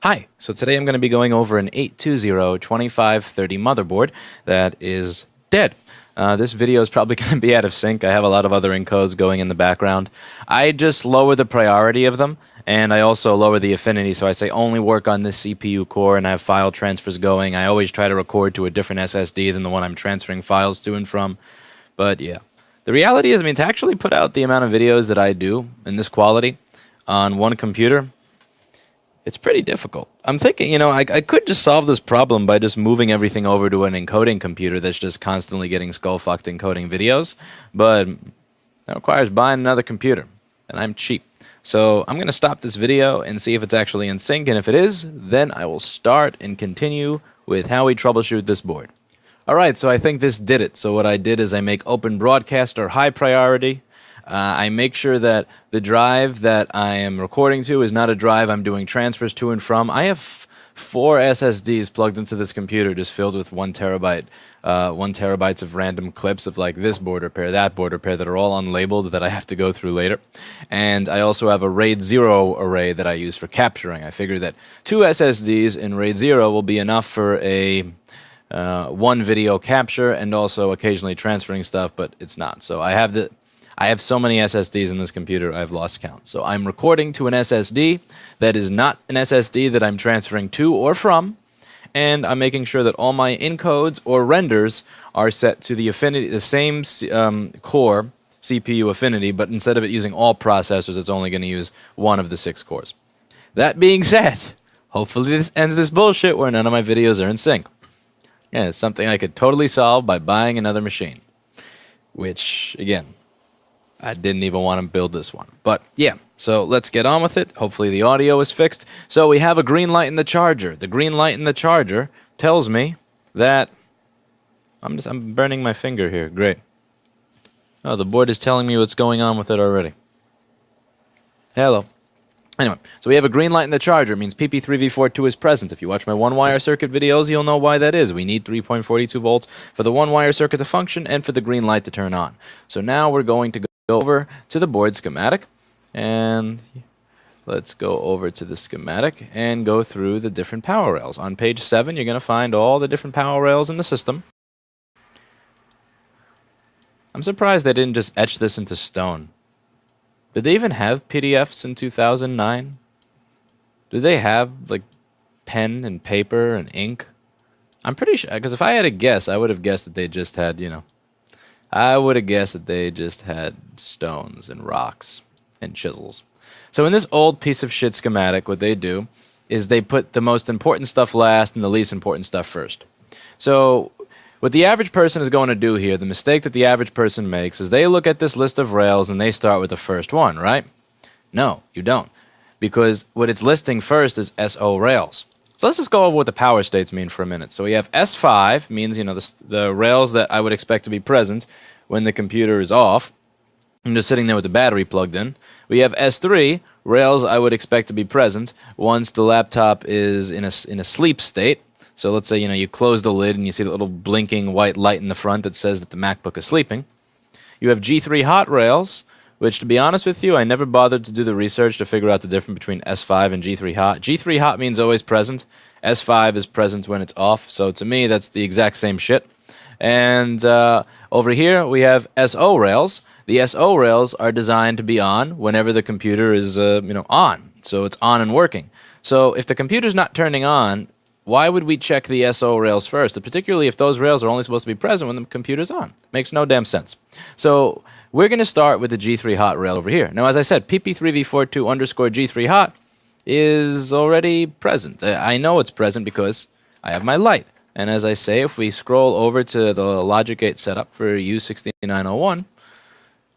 Hi, so today I'm going to be going over an 820-2530 motherboard that is dead. This video is probably going to be out of sync. I have a lot of other encodes going in the background. I just lower the priority of them, and I also lower the affinity, so I say only work on this CPU core, and I have file transfers going. I always try to record to a different SSD than the one I'm transferring files to and from. But yeah, the reality is, to actually put out the amount of videos that I do in this quality on one computer, it's pretty difficult. I'm thinking, I could just solve this problem by just moving everything over to an encoding computer that's just constantly getting skull-fucked encoding videos, but that requires buying another computer, and I'm cheap. So I'm going to stop this video and see if it's actually in sync, and if it is, then I will start and continue with how we troubleshoot this board. Alright, so I think this did it. So what I did is I make Open Broadcaster high priority. I make sure that the drive that I am recording to is not a drive I'm doing transfers to and from. I have 4 SSDs plugged into this computer just filled with 1 terabyte, 1 terabytes of random clips of like this border pair, that border pair that are all unlabeled that I have to go through later. And I also have a RAID 0 array that I use for capturing. I figure that 2 SSDs in RAID 0 will be enough for a 1 video capture and also occasionally transferring stuff, but it's not. So I have so many SSDs in this computer, I've lost count. So I'm recording to an SSD that is not an SSD that I'm transferring to or from, and I'm making sure that all my encodes or renders are set to the affinity, the same core CPU affinity, but instead of it using all processors, it's only going to use 1 of the 6 cores. That being said, hopefully this ends this bullshit where none of my videos are in sync. Yeah, it's something I could totally solve by buying another machine, which, again, I didn't even want to build this one. But yeah, so let's get on with it. Hopefully the audio is fixed. So we have a green light in the charger. The green light in the charger tells me that I'm burning my finger here. Great. Oh, the board is telling me what's going on with it already. Hello. Anyway, so we have a green light in the charger. It means PP3V42 is present. If you watch my one-wire circuit videos, you'll know why that is. We need 3.42 volts for the one-wire circuit to function and for the green light to turn on. So now we're going to go over to the board schematic, and let's go over to the schematic and go through the different power rails. On page 7, you're going to find all the different power rails in the system. I'm surprised they didn't just etch this into stone. Did they even have PDFs in 2009? Did they have, like, pen and paper and ink? I'm pretty sure, because if I had to guess, I would have guessed that they just had, I would have guessed that they just had stones and rocks and chisels. So in this old piece of shit schematic, what they do is they put the most important stuff last and the least important stuff first. So what the average person is going to do here, the mistake that the average person makes, is they look at this list of rails and they start with the first one, right? No, you don't. Because what it's listing first is SO rails. So let's just go over what the power states mean for a minute. So we have S5, means, the rails that I would expect to be present when the computer is off. I'm just sitting there with the battery plugged in. We have S3, rails I would expect to be present once the laptop is in a sleep state. So let's say, you close the lid and you see the little blinking white light in the front that says that the MacBook is sleeping. You have G3 hot rails, which, to be honest with you, I never bothered to do the research to figure out the difference between S5 and G3 hot. G3 hot means always present. S5 is present when it's off. So to me, that's the exact same shit. And over here, we have SO rails. The SO rails are designed to be on whenever the computer is, on. So it's on and working. So if the computer's not turning on, why would we check the SO rails first, particularly if those rails are only supposed to be present when the computer's on? Makes no damn sense. So we're going to start with the G3 hot rail over here. Now, as I said, PP3V42 underscore G3 hot is already present. I know it's present because I have my light. And as I say, if we scroll over to the logic gate setup for U6901,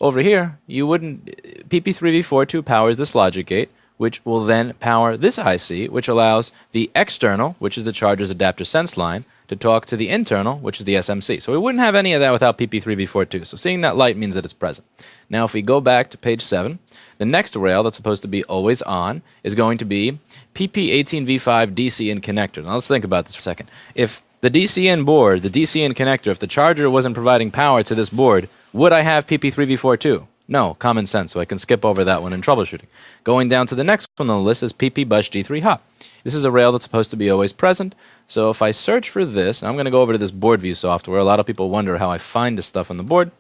over here, PP3V42 powers this logic gate, which will then power this IC, which allows the external, which is the charger's adapter sense line, to talk to the internal, which is the SMC. So we wouldn't have any of that without PP3V42. So seeing that light means that it's present. Now if we go back to page 7, the next rail that's supposed to be always on is going to be PP18V5 DC-in connector. Now let's think about this for a second. If the DC-in board, the DC-in connector, if the charger wasn't providing power to this board, would I have PP3V42? No, common sense, so I can skip over that one in troubleshooting. Going down to the next one on the list is PP Bus G3 Hot. This is a rail that's supposed to be always present, so if I search for this, I'm going to go over to this board view software. A lot of people wonder how I find this stuff on the board.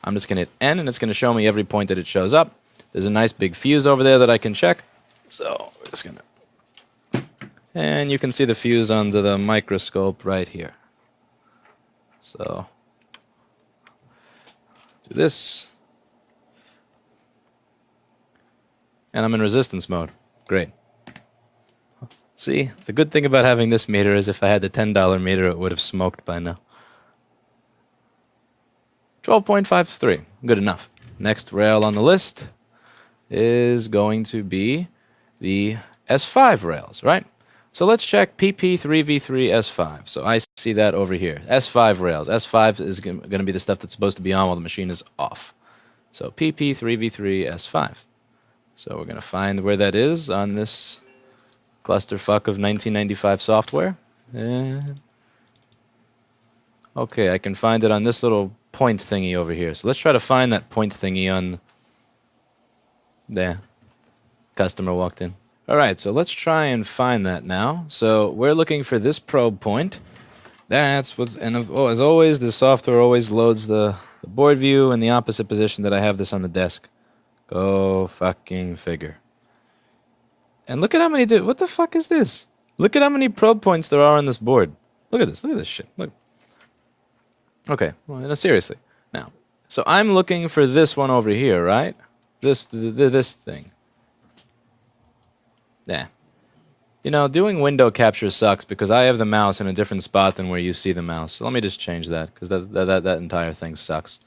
I'm just going to hit N, and it's going to show me every point that it shows up. There's a nice big fuse over there that I can check, so we're just going to... And you can see the fuse under the microscope right here. So, do this. And I'm in resistance mode. Great. See, the good thing about having this meter is if I had the $10 meter, it would have smoked by now. 12.53, good enough. Next rail on the list is going to be the S5 rails, right? So let's check PP3V3 S5. So I see that over here. S5 rails. S5 is going to be the stuff that's supposed to be on while the machine is off. So PP3V3 S5. So we're going to find where that is on this clusterfuck of 1995 software. And okay, I can find it on this little point thingy over here. So let's try to find that point thingy on... There. Customer walked in. Alright, so let's try and find that now. So we're looking for this probe point. That's what's... And as always, the software always loads the board view in the opposite position that I have this on the desk. Go fucking figure. And look at how many... What the fuck is this? Look at how many probe points there are on this board. Look at this. Look at this shit. Look. Okay. Well, no, seriously. Now, so I'm looking for this one over here, right? This thing. Yeah. You know, doing window capture sucks because I have the mouse in a different spot than where you see the mouse. So let me just change that because that entire thing sucks.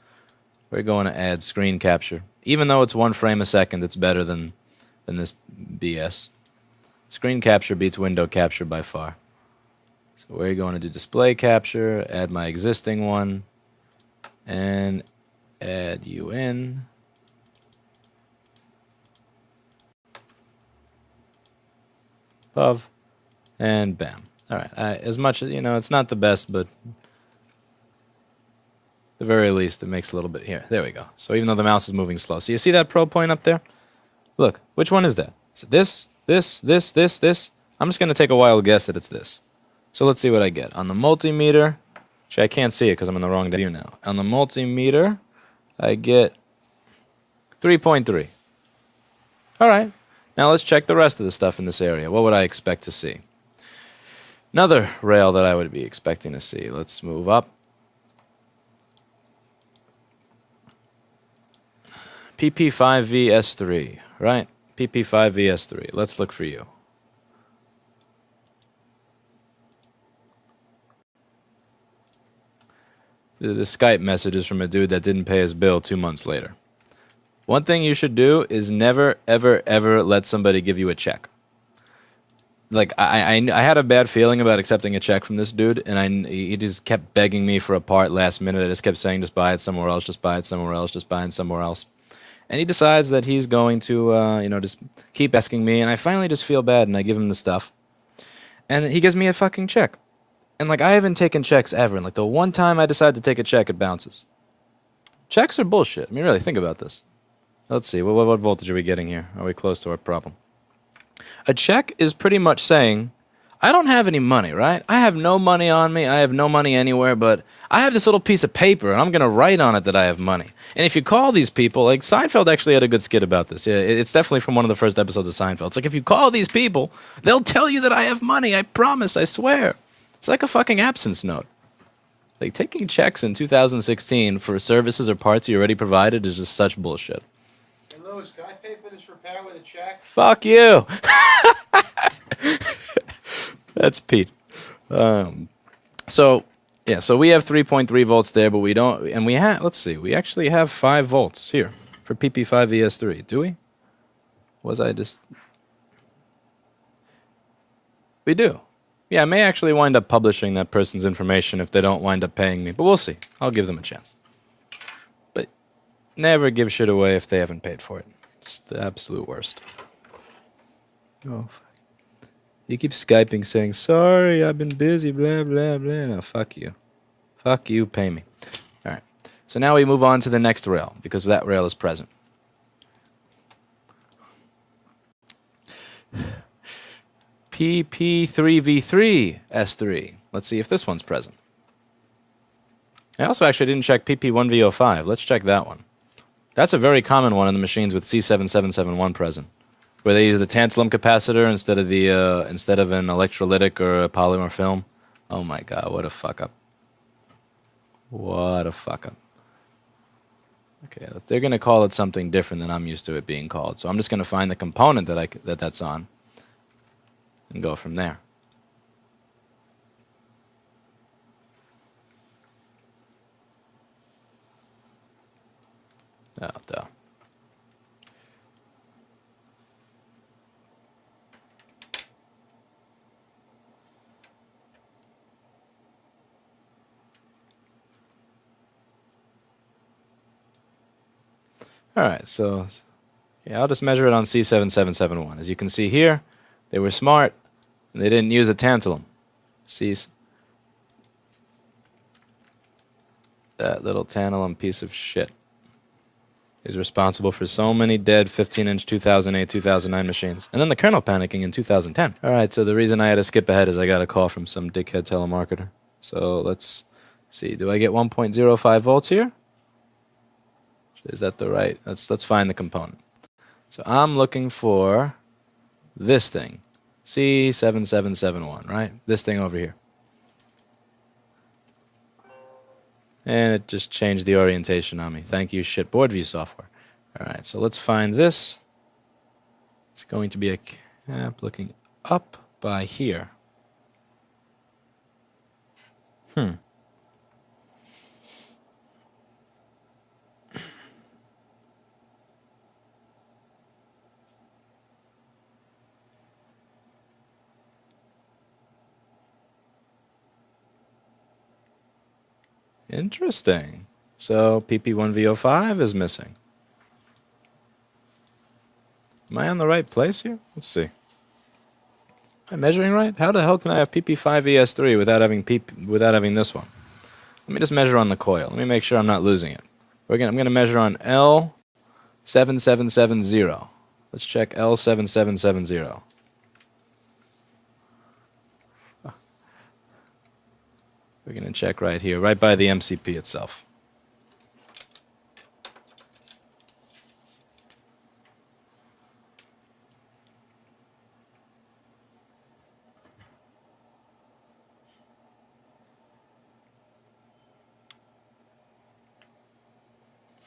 We're going to add screen capture. Even though it's 1 frame a second, it's better than this BS. Screen capture beats window capture by far. So we're going to do display capture, add my existing one, and add you in. Above, and bam. All right, as much as, you know, it's not the best, but at the very least, it makes a little bit here. There we go. So even though the mouse is moving slow. So you see that probe point up there? Look, which one is that? Is it this? This? I'm just going to take a wild guess that it's this. So let's see what I get. On the multimeter, actually I can't see it because I'm in the wrong view now. On the multimeter, I get 3.3. All right. Now let's check the rest of the stuff in this area. What would I expect to see? Another rail that I would be expecting to see. Let's move up. PP5VS3, right? PP5VS3. Let's look for you. The Skype message is from a dude that didn't pay his bill 2 months later. One thing you should do is never, ever, ever let somebody give you a check. Like, I had a bad feeling about accepting a check from this dude, and he just kept begging me for a part last minute. I just kept saying, just buy it somewhere else, just buy it somewhere else, just buy it somewhere else. And he decides that he's going to, just keep asking me, and I finally just feel bad, and I give him the stuff. And he gives me a fucking check. And, like, I haven't taken checks ever, and, like, the one time I decide to take a check, it bounces. Checks are bullshit. I mean, really, think about this. Let's see, what voltage are we getting here? Are we close to our problem? A check is pretty much saying, I don't have any money, right? I have no money on me, I have no money anywhere, but I have this little piece of paper, and I'm going to write on it that I have money. And if you call these people, like Seinfeld actually had a good skit about this. Yeah, it's definitely from one of the first episodes of Seinfeld. It's like, if you call these people, they'll tell you that I have money, I promise, I swear. It's like a fucking absence note. Like, taking checks in 2016 for services or parts you already provided is just such bullshit. Louis, can I pay for this repair with a check? Fuck you! That's Pete. So we have 3.3 volts there, but we don't, and we have, let's see, we actually have 5 volts here for PP5VS3, do we? We do. Yeah, I may actually wind up publishing that person's information if they don't wind up paying me, but we'll see. I'll give them a chance. But never give shit away if they haven't paid for it. Just the absolute worst. Oh, fuck. You keep Skyping saying, sorry, I've been busy, blah, blah, blah. No, fuck you. Fuck you, pay me. All right. So now we move on to the next rail, because that rail is present. PP3V3S3. Let's see if this one's present. I also actually didn't check PP1V05. Let's check that one. That's a very common one in the machines with C7771 present, where they use the tantalum capacitor instead of an electrolytic or a polymer film. Oh my god, what a fuck up. What a fuck up. Okay, they're going to call it something different than I'm used to it being called. So I'm just going to find the component that's on and go from there. Oh, duh. Alright, so yeah, I'll just measure it on C7771. As you can see here, they were smart, and they didn't use a tantalum. See, that little tantalum piece of shit is responsible for so many dead 15-inch 2008, 2009 machines. And then the kernel panicking in 2010. Alright, so the reason I had to skip ahead is I got a call from some dickhead telemarketer. So let's see, do I get 1.05 volts here? Is that the right? Let's find the component. So I'm looking for this thing. C7771, right? This thing over here. And it just changed the orientation on me. Thank you, shit board view software. Alright, so let's find this. It's going to be a cap looking up by here. Interesting. So PP1V05 is missing. Am I on the right place here? Let's see. Am I measuring right? How the hell can I have PP5ES3 without having this one? Let me just measure on the coil. Let me make sure I'm not losing it. I'm going to measure on L7770. Let's check L7770. We're going to check right here, right by the MCP itself.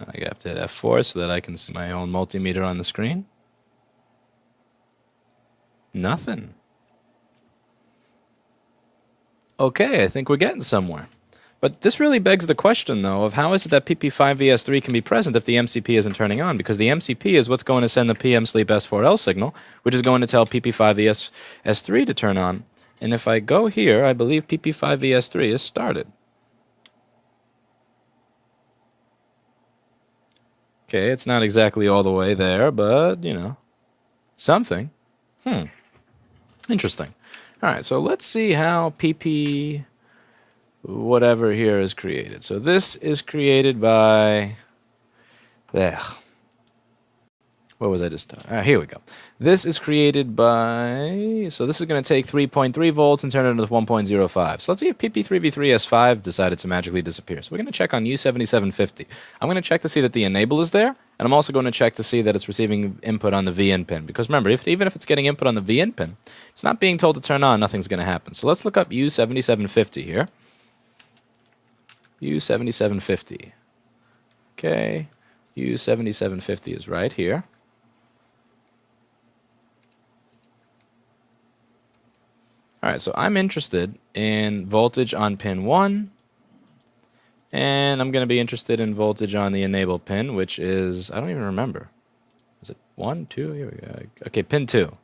I have to hit F4 so that I can see my own multimeter on the screen. Nothing. Okay, I think we're getting somewhere. But this really begs the question, though, of how is it that PP5VS3 can be present if the MCP isn't turning on? Because the MCP is what's going to send the PM sleep S4L signal, which is going to tell PP5VS3 to turn on. And if I go here, I believe PP5VS3 is started. Okay, it's not exactly all the way there, but, you know, something. Interesting. All right, so let's see how PP whatever here is created. So this is created by... What was I just talking? Here we go. This is created by... So this is going to take 3.3 volts and turn it into 1.05. So let's see if PP3V3S5 decided to magically disappear. So we're going to check on U7750. I'm going to check to see that the enable is there, and I'm also going to check to see that it's receiving input on the VN pin. Because remember, even if it's getting input on the VN pin, it's not being told to turn on, nothing's going to happen. So let's look up U7750 here. U7750. Okay, U7750 is right here. Alright, so I'm interested in voltage on pin 1, and I'm going to be interested in voltage on the enable pin, which is, I don't even remember. Is it 1, 2? Here we go. Okay, pin 2.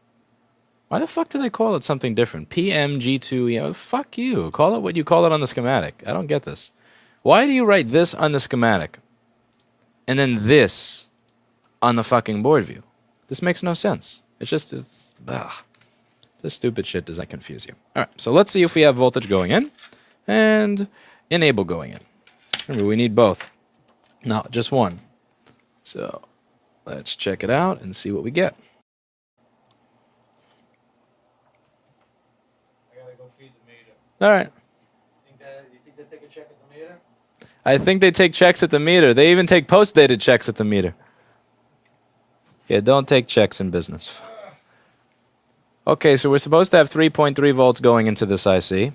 Why the fuck did I call it something different? PMG2, fuck you. Call it what you call it on the schematic. I don't get this. Why do you write this on the schematic and then this on the fucking board view? This makes no sense. It's this stupid shit does not confuse you. Alright, so let's see if we have voltage going in and enable going in. Remember, we need both, not just one. So let's check it out and see what we get. feed the meter. All right. You think they take a check at the meter? I think they take checks at the meter. They even take post-dated checks at the meter. Yeah, don't take checks in business. Okay, so we're supposed to have 3.3 volts going into this IC.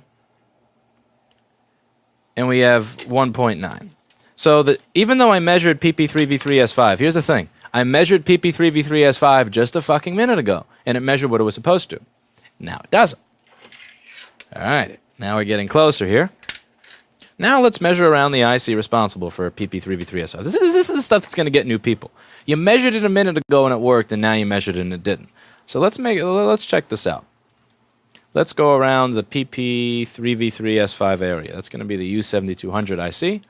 And we have 1.9. So even though I measured PP3V3S5, here's the thing. I measured PP3V3S5 just a fucking minute ago, and it measured what it was supposed to. Now it doesn't. All right, now we're getting closer here. Now let's measure around the IC responsible for PP3V3S5. This is the stuff that's going to get new people. You measured it a minute ago and it worked, and now you measured it and it didn't. So let's check this out. Let's go around the PP3V3S5 area. That's going to be the U7200 IC.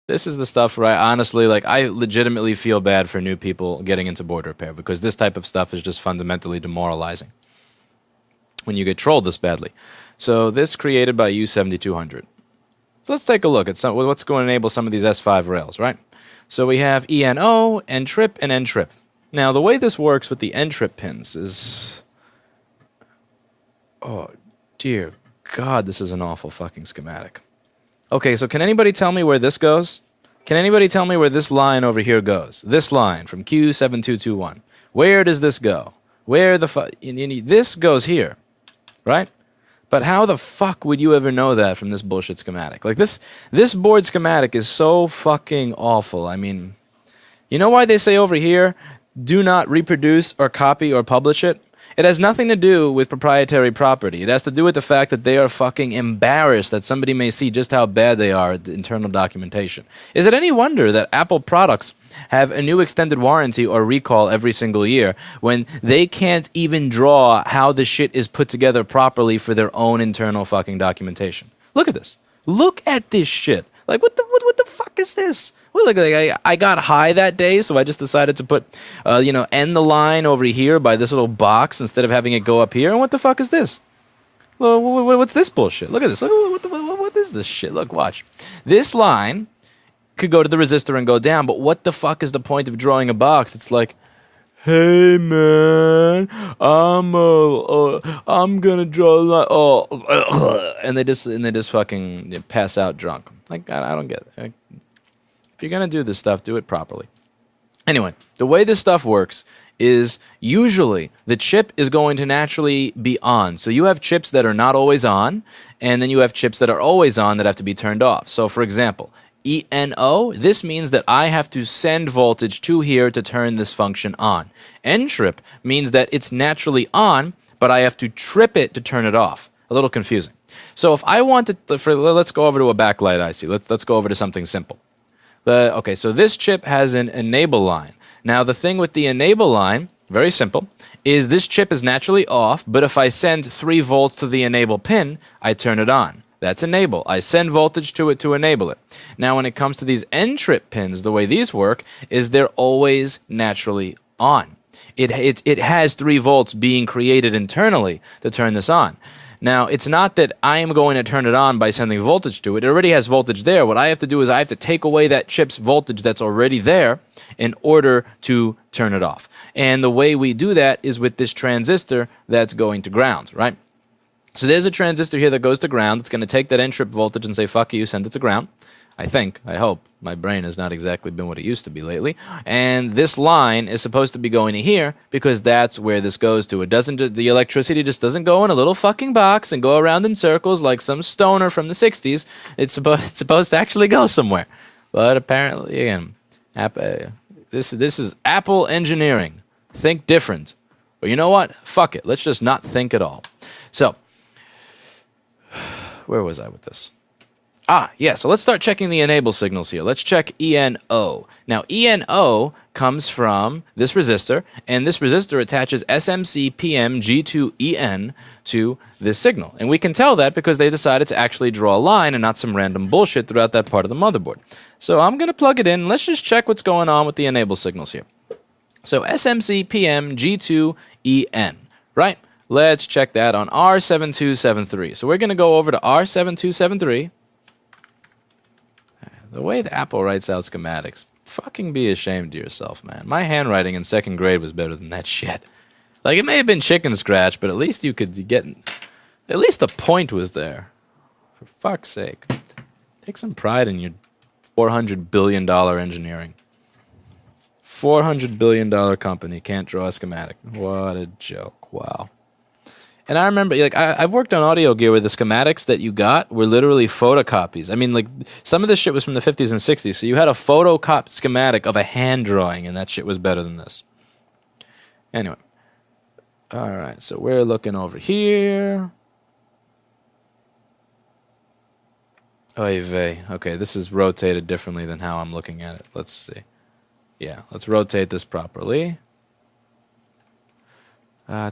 This is the stuff where I honestly, I legitimately feel bad for new people getting into board repair, because this type of stuff is just fundamentally demoralizing when you get trolled this badly. So this created by U7200. So let's take a look at what's going to enable some of these S5 rails, right? So we have ENO, N-trip, and N-trip. Now the way this works with the N-trip pins is... Oh, dear God, this is an awful fucking schematic. Okay, so can anybody tell me where this goes? Can anybody tell me where this line over here goes? This line from Q7221. Where does this go? Where the fuck... This goes here, right? But how the fuck would you ever know that from this bullshit schematic? Like, this board schematic is so fucking awful. I mean, you know why they say over here, do not reproduce or copy or publish it? It has nothing to do with proprietary property. It has to do with the fact that they are fucking embarrassed that somebody may see just how bad they are at the internal documentation. Is it any wonder that Apple products have a new extended warranty or recall every single year when they can't even draw how the shit is put together properly for their own internal fucking documentation? Look at this. Look at this shit. Like, what the fuck is this? Well, like I got high that day, so I just decided to put, end the line over here by this little box instead of having it go up here. And what the fuck is this? Well, what's this bullshit? Look at this. Look, what is this shit? Look, watch. This line could go to the resistor and go down, but what the fuck is the point of drawing a box? It's like, hey man, I'm gonna draw a line. And they just fucking pass out drunk. Like, I don't get it. If you're gonna do this stuff, do it properly. Anyway, the way this stuff works is usually the chip is going to naturally be on. So you have chips that are not always on, and then you have chips that are always on that have to be turned off. So for example, ENO, this means that I have to send voltage to here to turn this function on. N-trip means that it's naturally on, but I have to trip it to turn it off. A little confusing. So if I wanted, let's go over to a backlight IC. Let's go over to something simple. Okay, so this chip has an enable line. Now the thing with the enable line, very simple, is this chip is naturally off, but if I send 3 volts to the enable pin, I turn it on. That's enable. I send voltage to it to enable it. Now when it comes to these N-trip pins, the way these work is they're always naturally on. It has 3 volts being created internally to turn this on. Now, it's not that I am going to turn it on by sending voltage to it. It already has voltage there. What I have to do is I have to take away that chip's voltage that's already there in order to turn it off. And the way we do that is with this transistor that's going to ground, right? So there's a transistor here that goes to ground. It's going to take that N-trip voltage and say, fuck you, send it to ground. I think, I hope. My brain has not exactly been what it used to be lately. And this line is supposed to be going to here because that's where this goes to. It doesn't, the electricity just doesn't go in a little fucking box and go around in circles like some stoner from the 60s. It's supposed to actually go somewhere. But apparently, again, this is Apple engineering. Think different. But you know what? Fuck it. Let's just not think at all. So, where was I with this? Yeah, so let's start checking the enable signals here. Let's check ENO. Now, ENO comes from this resistor, and this resistor attaches SMC PM G2EN to this signal. And we can tell that because they decided to actually draw a line and not some random bullshit throughout that part of the motherboard. So I'm going to plug it in. Let's just check what's going on with the enable signals here. So SMC PM G2EN, right? Let's check that on R7273. So we're going to go over to R7273. The way that Apple writes out schematics, fucking be ashamed of yourself, man. My handwriting in 2nd grade was better than that shit. Like, it may have been chicken scratch, but at least you could get... At least the point was there. For fuck's sake. Take some pride in your $400 billion engineering. $400 billion company can't draw a schematic. What a joke. Wow. And I remember, like, I've worked on audio gear where the schematics that you got were literally photocopies. I mean, like, some of this shit was from the 50s and 60s, so you had a photocop schematic of a hand drawing, and that shit was better than this. Anyway. All right, so we're looking over here. Oy vey. Okay, this is rotated differently than how I'm looking at it. Let's see. Yeah, let's rotate this properly. Okay,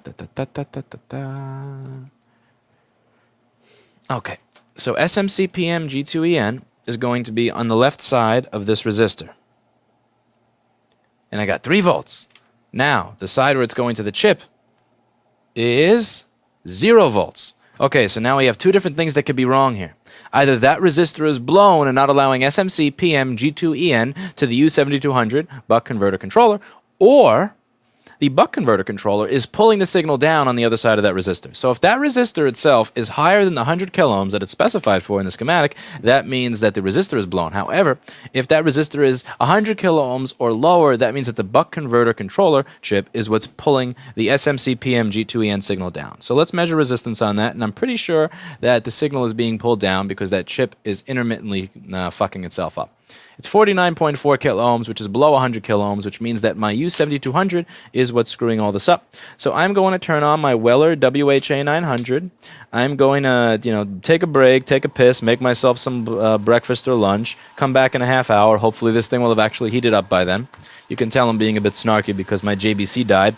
so SMCPM G2EN is going to be on the left side of this resistor. And I got 3 volts. Now, the side where it's going to the chip is 0 volts. Okay, so now we have 2 different things that could be wrong here. Either that resistor is blown and not allowing SMC PM G2EN to the U7200 buck converter controller, or the buck converter controller is pulling the signal down on the other side of that resistor. So if that resistor itself is higher than the 100 kiloohms that it's specified for in the schematic, that means that the resistor is blown. However, if that resistor is 100 kiloohms or lower, that means that the buck converter controller chip is what's pulling the SMC PM G2EN signal down. So let's measure resistance on that, and I'm pretty sure that the signal is being pulled down because that chip is intermittently fucking itself up. It's 49.4 kiloohms, which is below 100 kiloohms, which means that my U7200 is what's screwing all this up. So I'm going to turn on my Weller WHA 900. I'm going to, take a break, take a piss, make myself some breakfast or lunch, come back in a half hour. Hopefully this thing will have actually heated up by then. You can tell I'm being a bit snarky because my JBC died.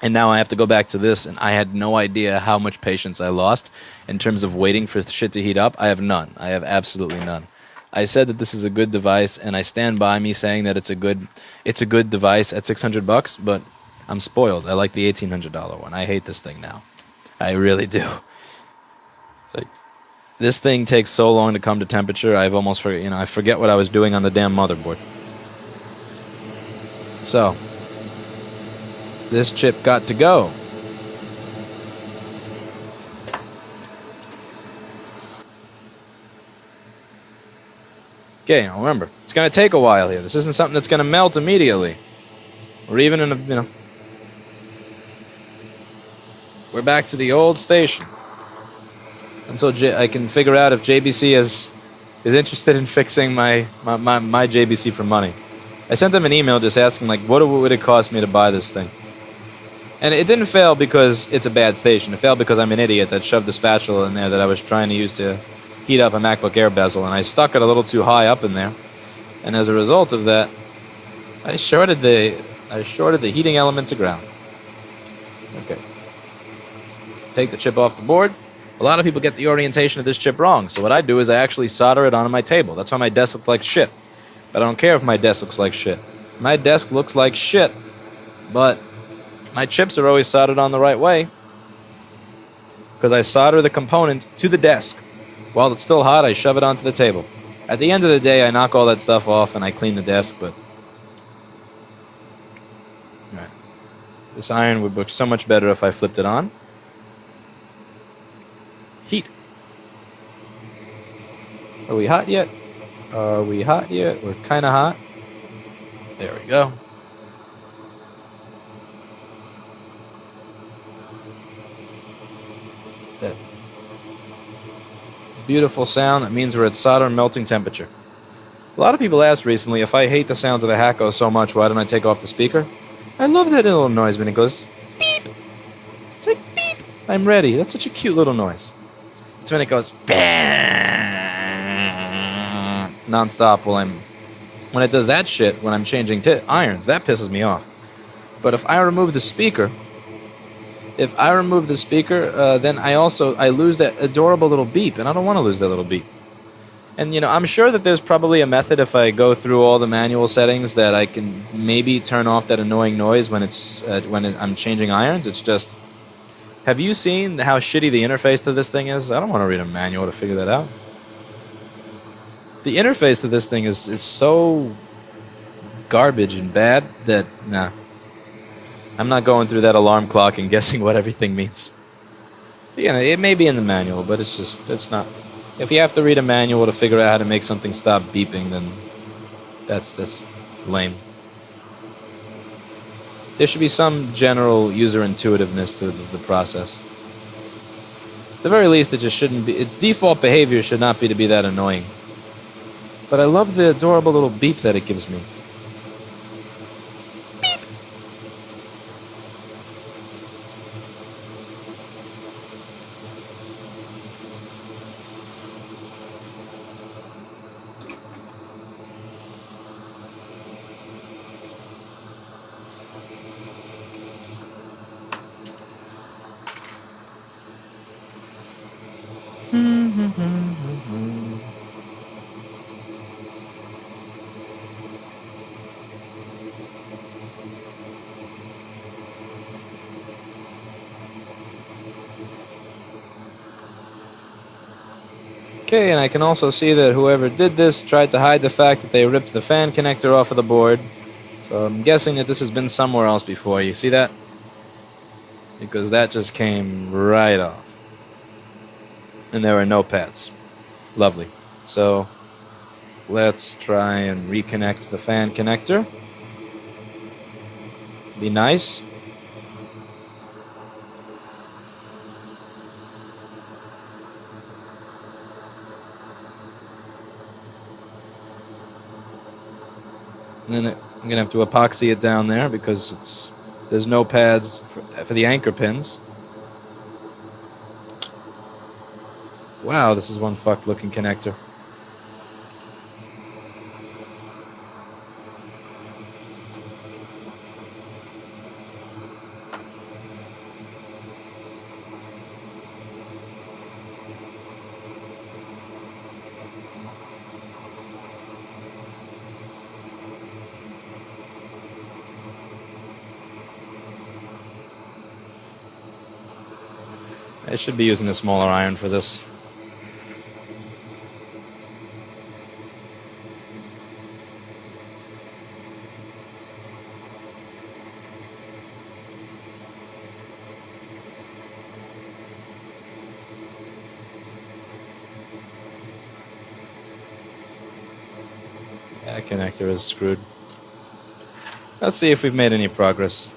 And now I have to go back to this, and I had no idea how much patience I lost in terms of waiting for shit to heat up. I have none. I have absolutely none. I said that this is a good device, and I stand by me saying that it's a good device at $600, but I'm spoiled. I like the $1,800 one. I hate this thing now. I really do. Like, this thing takes so long to come to temperature. I've almost forget, I forget what I was doing on the damn motherboard. So, this chip got to go. Okay, now remember, it's going to take a while here. This isn't something that's going to melt immediately. Or even in a, We're back to the old station. Until I can figure out if JBC is interested in fixing my JBC for money. I sent them an email just asking, like, what would it cost me to buy this thing? And it didn't fail because it's a bad station. It failed because I'm an idiot that shoved the spatula in there that I was trying to use to heat up a MacBook Air bezel, and I stuck it a little too high up in there. And as a result of that, I shorted the heating element to ground. Okay. Take the chip off the board. A lot of people get the orientation of this chip wrong, so what I do is I actually solder it onto my table. That's why my desk looks like shit. But I don't care if my desk looks like shit. My desk looks like shit, but my chips are always soldered on the right way because I solder the component to the desk. While it's still hot, I shove it onto the table. At the end of the day, I knock all that stuff off and I clean the desk, but right. This iron would look so much better if I flipped it on. Heat. Are we hot yet? Are we hot yet? We're kind of hot. There we go. That beautiful sound. That means we're at solder melting temperature. A lot of people asked recently if I hate the sounds of the Hacko so much, why don't I take off the speaker? I love that little noise when it goes beep. It's like beep. I'm ready. That's such a cute little noise. It's when it goes non-stop when it does that shit when I'm changing irons. That pisses me off. But if I remove the speaker, then I lose that adorable little beep, and I don't want to lose that little beep. And I'm sure that there's probably a method if I go through all the manual settings that I can maybe turn off that annoying noise when I'm changing irons. It's just, have you seen how shitty the interface to this thing is? I don't want to read a manual to figure that out. The interface to this thing is so garbage and bad that, nah. I'm not going through that alarm clock and guessing what everything means. Yeah, it may be in the manual, but it's not. If you have to read a manual to figure out how to make something stop beeping, then that's lame. There should be some general user intuitiveness to the process. At the very least, it just shouldn't be. Its default behavior should not be to be that annoying. But I love the adorable little beep that it gives me. Okay, and I can also see that whoever did this tried to hide the fact that they ripped the fan connector off of the board. So I'm guessing that this has been somewhere else before. You see that? Because that just came right off. And there are no pads. Lovely. So let's try and reconnect the fan connector. Be nice. And then I'm going to have to epoxy it down there because there's no pads for the anchor pins. Wow, this is one fucked looking connector. I should be using a smaller iron for this. That connector is screwed. Let's see if we've made any progress.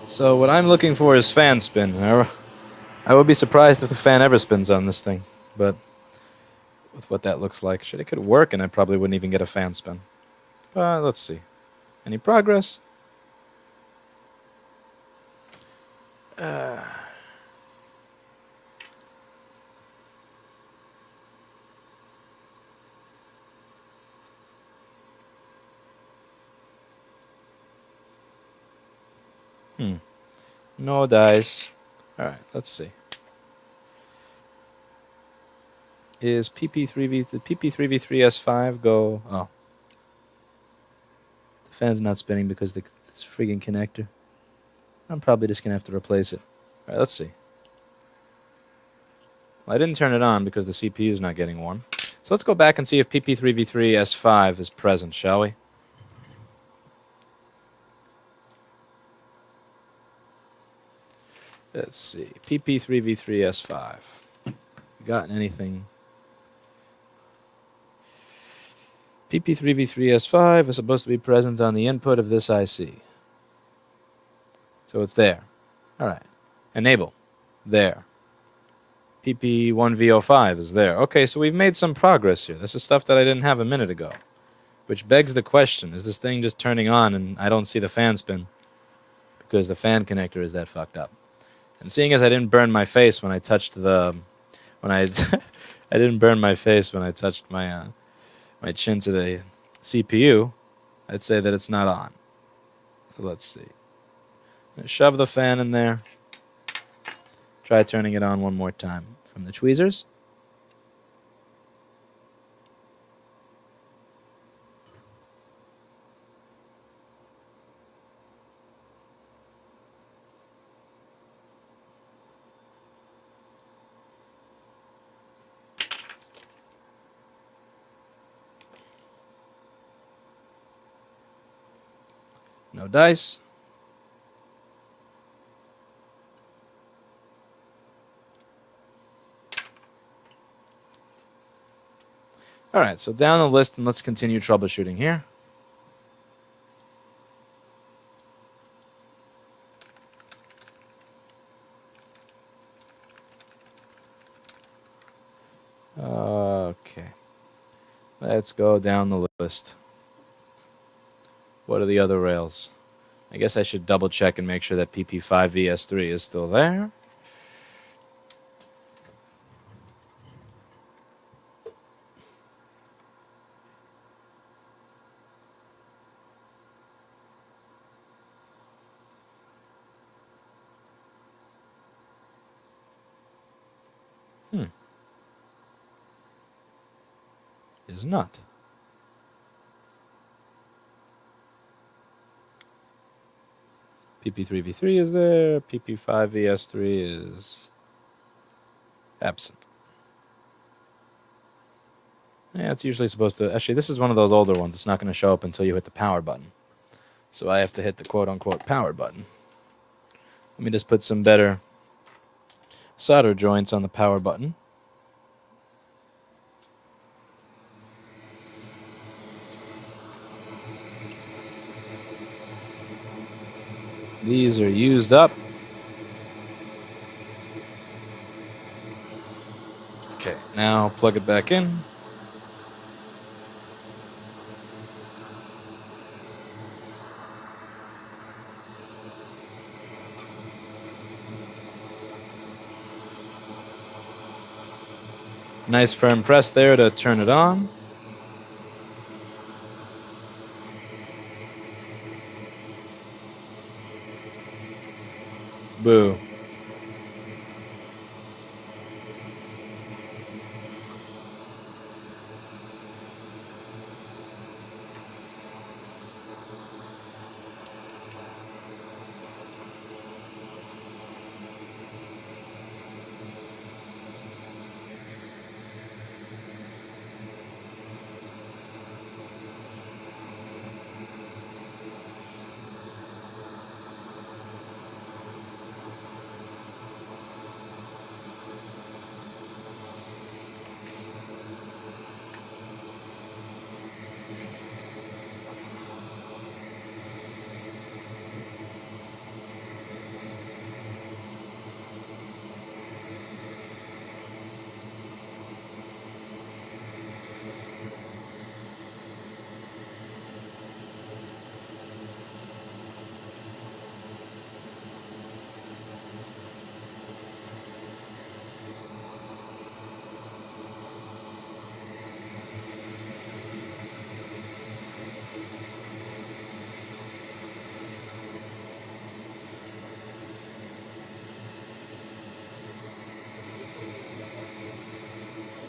So what I'm looking for is fan spin. I would be surprised if the fan ever spins on this thing, but with what that looks like, shit, it could work and I probably wouldn't even get a fan spin. But let's see. Any progress? No dice. Alright, let's see. Is PP3V... Did PP3V3S5 go... Oh. The fan's not spinning because of this friggin' connector. I'm probably just gonna have to replace it. Alright, let's see. Well, I didn't turn it on because the CPU is not getting warm. So let's go back and see if PP3V3S5 is present, shall we? Let's see. PP3V3S5. Gotten anything? PP3V3S5 is supposed to be present on the input of this IC. So it's there. Alright. Enable. There. PP1V05 is there. Okay, so we've made some progress here. This is stuff that I didn't have a minute ago. Which begs the question, is this thing just turning on and I don't see the fan spin? Because the fan connector is that fucked up. And seeing as I didn't burn my face when I touched the... I didn't burn my face when I touched my chin to the CPU, I'd say that it's not on. So let's see. Shove the fan in there. Try turning it on one more time from the tweezers. No dice. All right, so down the list, and let's continue troubleshooting here. Okay. Let's go down the list. What are the other rails? I guess I should double check and make sure that PP5 VS3 is still there. Is not. PP3V3 is there. PP5VS3 is absent. Yeah, it's usually supposed to... Actually, this is one of those older ones. It's not going to show up until you hit the power button. So I have to hit the quote-unquote power button. Let me just put some better solder joints on the power button. These are used up. Okay, now plug it back in. Nice firm press there to turn it on. Boo.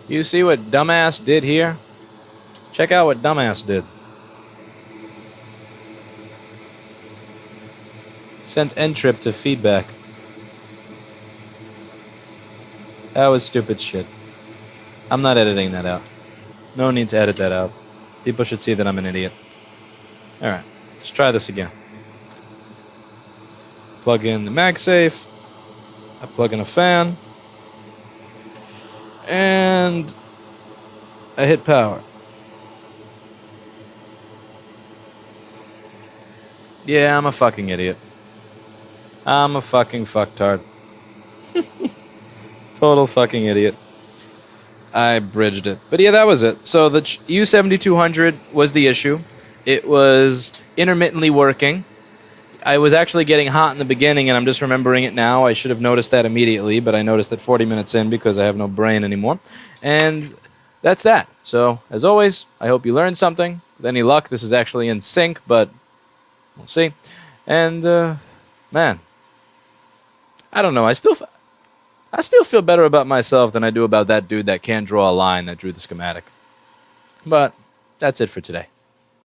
You see what dumbass did here? Check out what dumbass did. Sent Ntrip to feedback. That was stupid shit. I'm not editing that out. No need to edit that out. People should see that I'm an idiot. Alright, let's try this again. Plug in the MagSafe. I plug in a fan. And I hit power. Yeah, I'm a fucking idiot. I'm a fucking fucktard. Total fucking idiot. I bridged it. But yeah, that was it. So the U7200 was the issue. It was intermittently working. I was actually getting hot in the beginning, and I'm just remembering it now. I should have noticed that immediately, but I noticed it 40 minutes in because I have no brain anymore. And that's that. So, as always, I hope you learned something. With any luck, this is actually in sync, but we'll see. And, man, I don't know. I still feel better about myself than I do about that dude that can't draw a line that drew the schematic. But that's it for today.